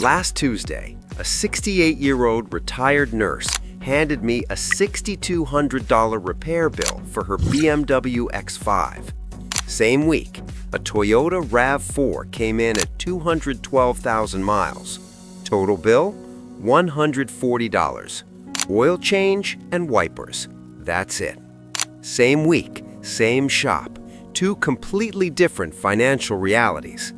Last Tuesday, a 68-year-old retired nurse handed me a $6,200 repair bill for her BMW X5. Same week, a Toyota RAV4 came in at 212,000 miles. Total bill, $140. Oil change and wipers. That's it. Same week, same shop. Two completely different financial realities.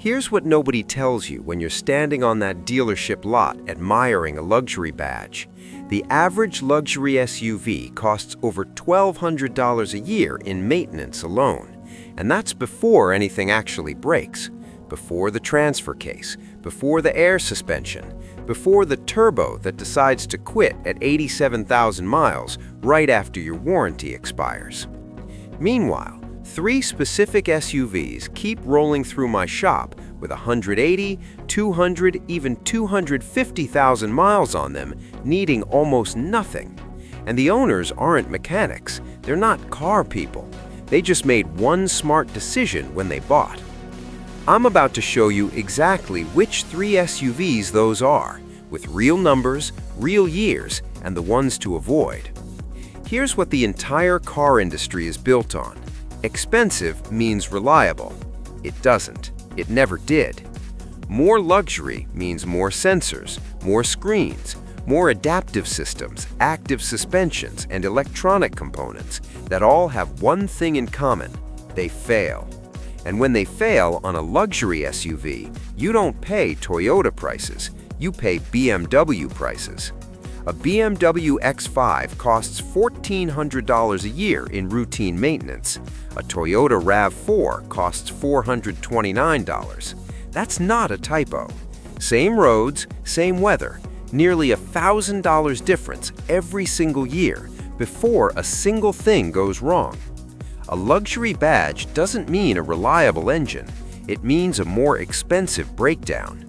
Here's what nobody tells you when you're standing on that dealership lot admiring a luxury badge. The average luxury SUV costs over $1,200 a year in maintenance alone. And that's before anything actually breaks, before the transfer case, before the air suspension, before the turbo that decides to quit at 87,000 miles right after your warranty expires. Meanwhile, 3 specific SUVs keep rolling through my shop with 180, 200, even 250,000 miles on them, needing almost nothing. And the owners aren't mechanics. They're not car people. They just made one smart decision when they bought. I'm about to show you exactly which 3 SUVs those are, with real numbers, real years, and the ones to avoid. Here's what the entire car industry is built on. Expensive means reliable. It doesn't. It never did. More luxury means more sensors, more screens, more adaptive systems, active suspensions, and electronic components that all have one thing in common: they fail. And when they fail on a luxury SUV, you don't pay Toyota prices, you pay BMW prices. A BMW X5 costs $1,400 a year in routine maintenance. A Toyota RAV4 costs $429. That's not a typo. Same roads, same weather, nearly $1,000 difference every single year before a single thing goes wrong. A luxury badge doesn't mean a reliable engine. It means a more expensive breakdown.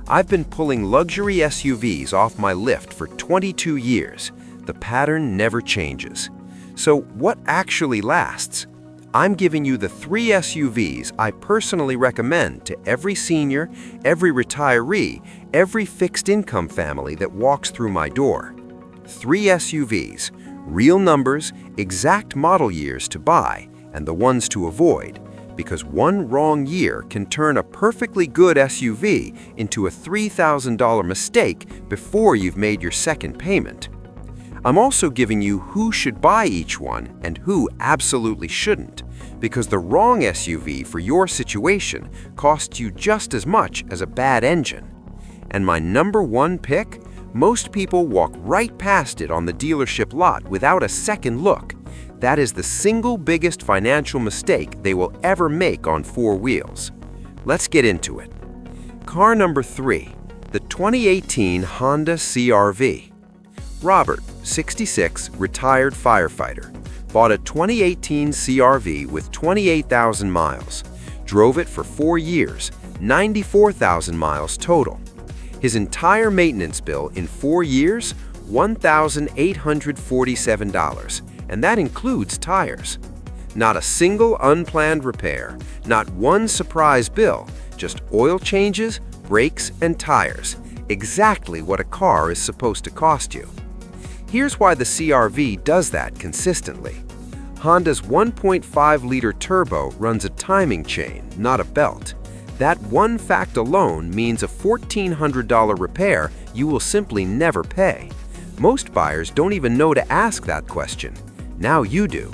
I've been pulling luxury SUVs off my lift for 22 years. The pattern never changes. So what actually lasts? I'm giving you the 3 SUVs I personally recommend to every senior, every retiree, every fixed income family that walks through my door. 3 SUVs, real numbers, exact model years to buy, and the ones to avoid. Because one wrong year can turn a perfectly good SUV into a $3,000 mistake before you've made your second payment. I'm also giving you who should buy each one and who absolutely shouldn't, because the wrong SUV for your situation costs you just as much as a bad engine. And my number 1 pick? Most people walk right past it on the dealership lot without a second look. That is the single biggest financial mistake they will ever make on 4 wheels. Let's get into it. Car number 3, the 2018 Honda CR-V. Robert, 66, retired firefighter, bought a 2018 CR-V with 28,000 miles. Drove it for 4 years, 94,000 miles total. His entire maintenance bill in 4 years, $1,847. And that includes tires. Not a single unplanned repair, not one surprise bill, just oil changes, brakes, and tires. Exactly what a car is supposed to cost you. Here's why the CR-V does that consistently. Honda's 1.5-liter turbo runs a timing chain, not a belt. That one fact alone means a $1,400 repair you will simply never pay. Most buyers don't even know to ask that question. Now you do.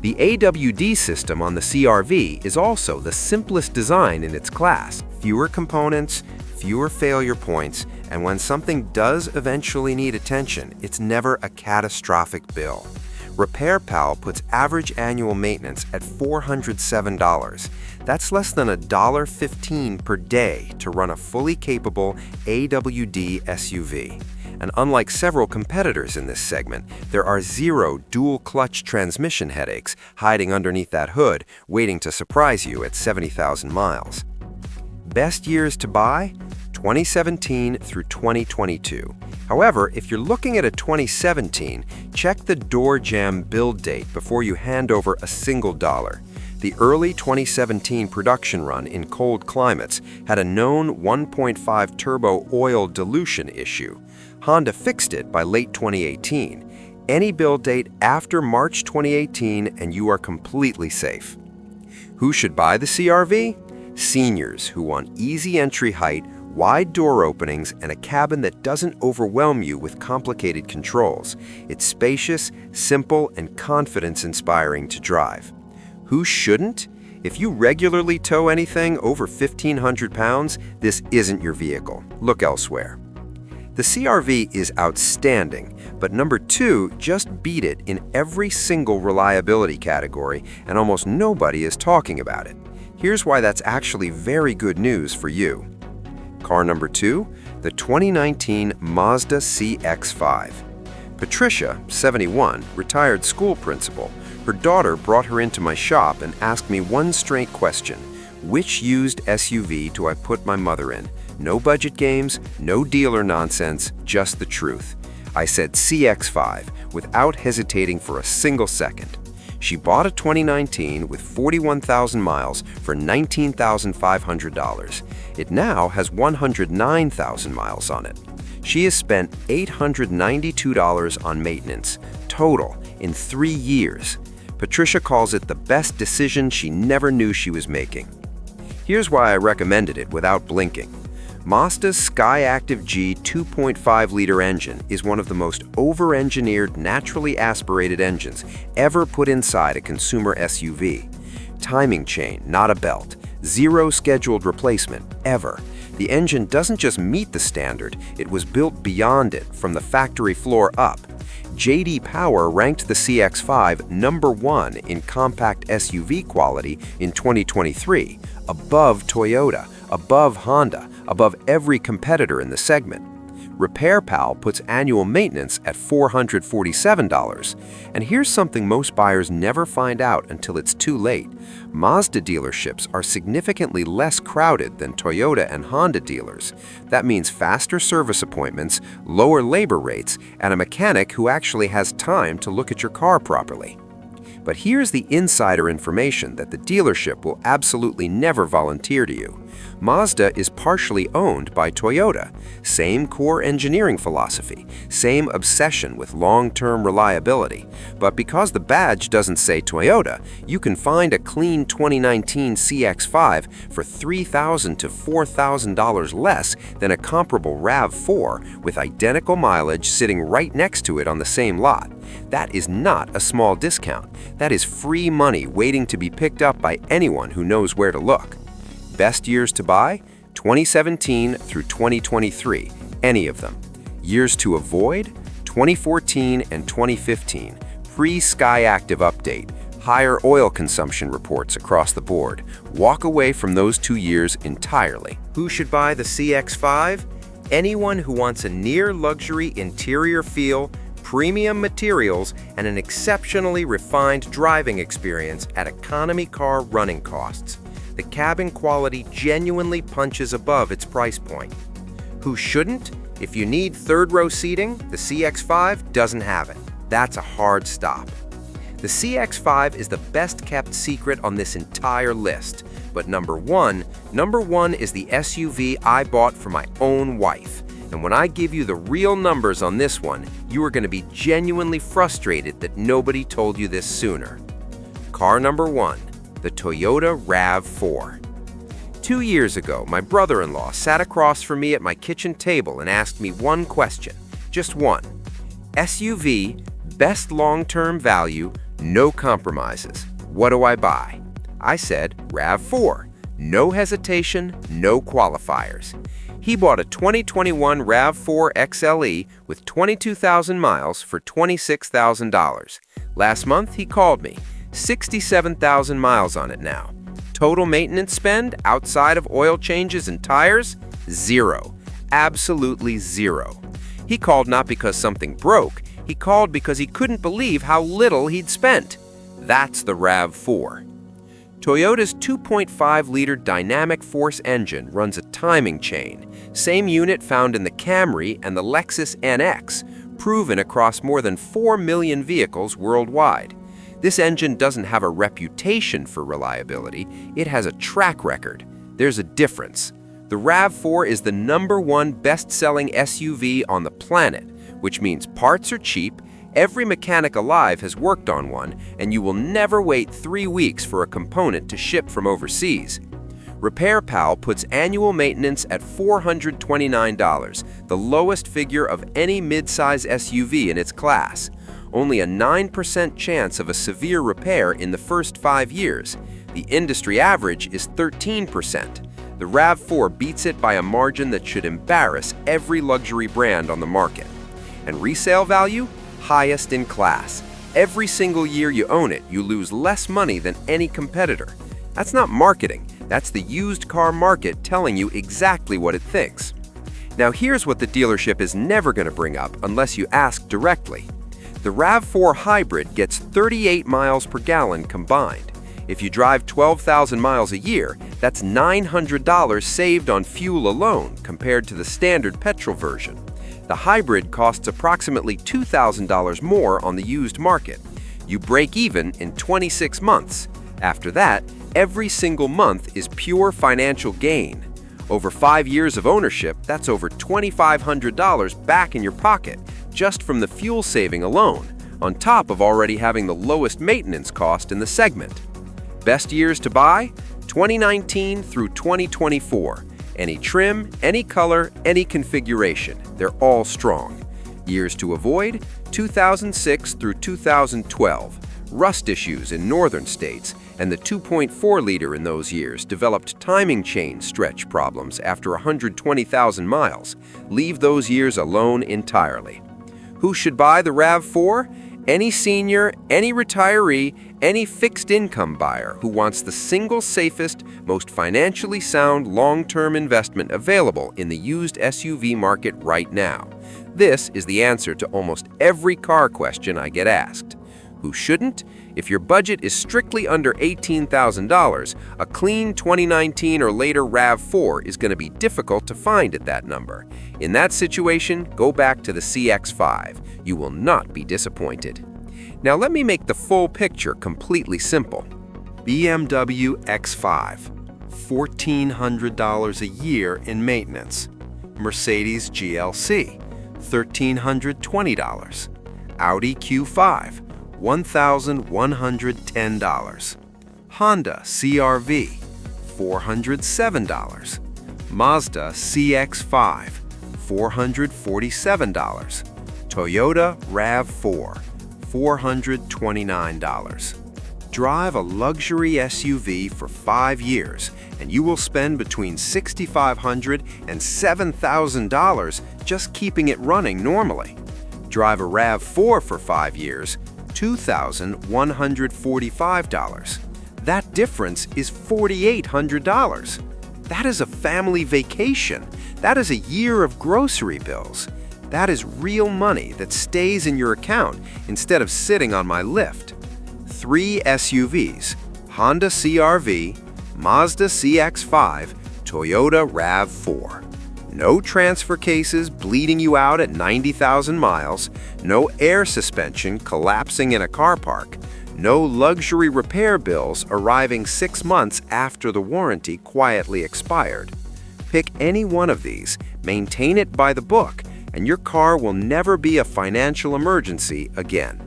The AWD system on the CR-V is also the simplest design in its class. Fewer components, fewer failure points, and when something does eventually need attention, it's never a catastrophic bill. RepairPal puts average annual maintenance at $407. That's less than $1.15 per day to run a fully capable AWD SUV. And unlike several competitors in this segment, there are 0 dual-clutch transmission headaches hiding underneath that hood, waiting to surprise you at 70,000 miles. Best years to buy? 2017 through 2022. However, if you're looking at a 2017, check the door jamb build date before you hand over a single dollar. The early 2017 production run in cold climates had a known 1.5 turbo oil dilution issue. Honda fixed it by late 2018. Any build date after March 2018 and you are completely safe. Who should buy the CR-V? Seniors who want easy entry height, wide door openings, and a cabin that doesn't overwhelm you with complicated controls. It's spacious, simple, and confidence-inspiring to drive. Who shouldn't? If you regularly tow anything over 1,500 pounds, this isn't your vehicle. Look elsewhere. The CR-V is outstanding, but number 2 just beat it in every single reliability category, and almost nobody is talking about it. Here's why that's actually very good news for you. Car number 2, the 2019 Mazda CX-5. Patricia, 71, retired school principal. Her daughter brought her into my shop and asked me one straight question: which used SUV do I put my mother in? No budget games, no dealer nonsense, just the truth. I said CX-5 without hesitating for a single second. She bought a 2019 with 41,000 miles for $19,500. It now has 109,000 miles on it. She has spent $892 on maintenance, total, in 3 years. Patricia calls it the best decision she never knew she was making. Here's why I recommended it without blinking. Mazda's Skyactiv G 2.5-liter engine is one of the most over-engineered, naturally aspirated engines ever put inside a consumer SUV. Timing chain, not a belt. Zero scheduled replacement, ever. The engine doesn't just meet the standard, it was built beyond it, from the factory floor up. J.D. Power ranked the CX-5 number 1 in compact SUV quality in 2023, above Toyota, above Honda, above every competitor in the segment. RepairPal puts annual maintenance at $447. And here's something most buyers never find out until it's too late. Mazda dealerships are significantly less crowded than Toyota and Honda dealers. That means faster service appointments, lower labor rates, and a mechanic who actually has time to look at your car properly. But here's the insider information that the dealership will absolutely never volunteer to you. Mazda is partially owned by Toyota. Same core engineering philosophy, same obsession with long-term reliability. But because the badge doesn't say Toyota, you can find a clean 2019 CX-5 for $3,000 to $4,000 less than a comparable RAV4 with identical mileage sitting right next to it on the same lot. That is not a small discount. That is free money waiting to be picked up by anyone who knows where to look. Best years to buy? 2017 through 2023, any of them. Years to avoid? 2014 and 2015, pre-Skyactiv update, higher oil consumption reports across the board. Walk away from those 2 years entirely. Who should buy the CX-5? Anyone who wants a near-luxury interior feel, premium materials, and an exceptionally refined driving experience at economy car running costs. The cabin quality genuinely punches above its price point. Who shouldn't? If you need third-row seating, the CX-5 doesn't have it. That's a hard stop. The CX-5 is the best-kept secret on this entire list. But number one is the SUV I bought for my own wife. And when I give you the real numbers on this one, you are going to be genuinely frustrated that nobody told you this sooner. Car number 1, the Toyota RAV4. 2 years ago, my brother-in-law sat across from me at my kitchen table and asked me one question, just one. SUV, best long-term value, no compromises. What do I buy? I said RAV4. No hesitation, no qualifiers. He bought a 2021 RAV4 XLE with 22,000 miles for $26,000. Last month, he called me. 67,000 miles on it now. Total maintenance spend outside of oil changes and tires? Zero. Absolutely zero. He called not because something broke. He called because he couldn't believe how little he'd spent. That's the RAV4. Toyota's 2.5-liter dynamic force engine runs a timing chain, same unit found in the Camry and the Lexus NX, proven across more than 4 million vehicles worldwide. This engine doesn't have a reputation for reliability, it has a track record. There's a difference. The RAV4 is the #1 best-selling SUV on the planet, which means parts are cheap, every mechanic alive has worked on one, and you will never wait 3 weeks for a component to ship from overseas. RepairPal puts annual maintenance at $429, the lowest figure of any mid-size SUV in its class. Only a 9% chance of a severe repair in the first 5 years. The industry average is 13%. The RAV4 beats it by a margin that should embarrass every luxury brand on the market. And resale value? Highest in class. Every single year you own it, you lose less money than any competitor. That's not marketing. That's the used car market telling you exactly what it thinks. Now here's what the dealership is never going to bring up unless you ask directly. The RAV4 Hybrid gets 38 miles per gallon combined. If you drive 12,000 miles a year, that's $900 saved on fuel alone compared to the standard petrol version. The Hybrid costs approximately $2,000 more on the used market. You break even in 26 months. After that, every single month is pure financial gain. Over 5 years of ownership, that's over $2,500 back in your pocket, just from the fuel saving alone, on top of already having the lowest maintenance cost in the segment. Best years to buy? 2019 through 2024. Any trim, any color, any configuration. They're all strong. Years to avoid? 2006 through 2012. Rust issues in northern states, and the 2.4-liter in those years developed timing chain stretch problems after 120,000 miles. Leave those years alone entirely. Who should buy the RAV4? Any senior, any retiree, any fixed-income buyer who wants the single safest, most financially sound long-term investment available in the used SUV market right now. This is the answer to almost every car question I get asked. Who shouldn't? If your budget is strictly under $18,000, a clean 2019 or later RAV4 is going to be difficult to find at that number. In that situation, go back to the CX-5. You will not be disappointed. Now let me make the full picture completely simple. BMW X5, $1,400 a year in maintenance. Mercedes GLC, $1,320. Audi Q5, $1,110. Honda CR-V, $407. Mazda CX-5, $447. Toyota RAV4, $429. Drive a luxury SUV for 5 years, and you will spend between $6,500 and $7,000 just keeping it running normally. Drive a RAV4 for 5 years, $2,145. That difference is $4,800. That is a family vacation. That is a year of grocery bills. That is real money that stays in your account instead of sitting on my lift. 3 SUVs, Honda CR-V, Mazda CX-5, Toyota RAV4. No transfer cases bleeding you out at 90,000 miles, no air suspension collapsing in a car park, no luxury repair bills arriving 6 months after the warranty quietly expired. Pick any one of these, maintain it by the book, and your car will never be a financial emergency again.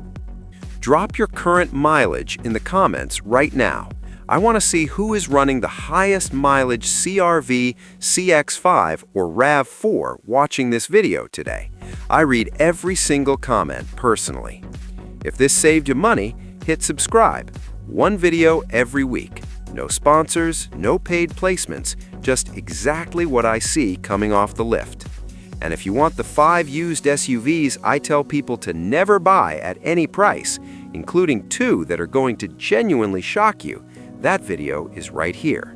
Drop your current mileage in the comments right now. I want to see who is running the highest mileage CR-V, CX-5, or RAV4 watching this video today. I read every single comment personally. If this saved you money, hit subscribe. 1 video every week. No sponsors, no paid placements, just exactly what I see coming off the lift. And if you want the 5 used SUVs I tell people to never buy at any price, including 2 that are going to genuinely shock you, that video is right here.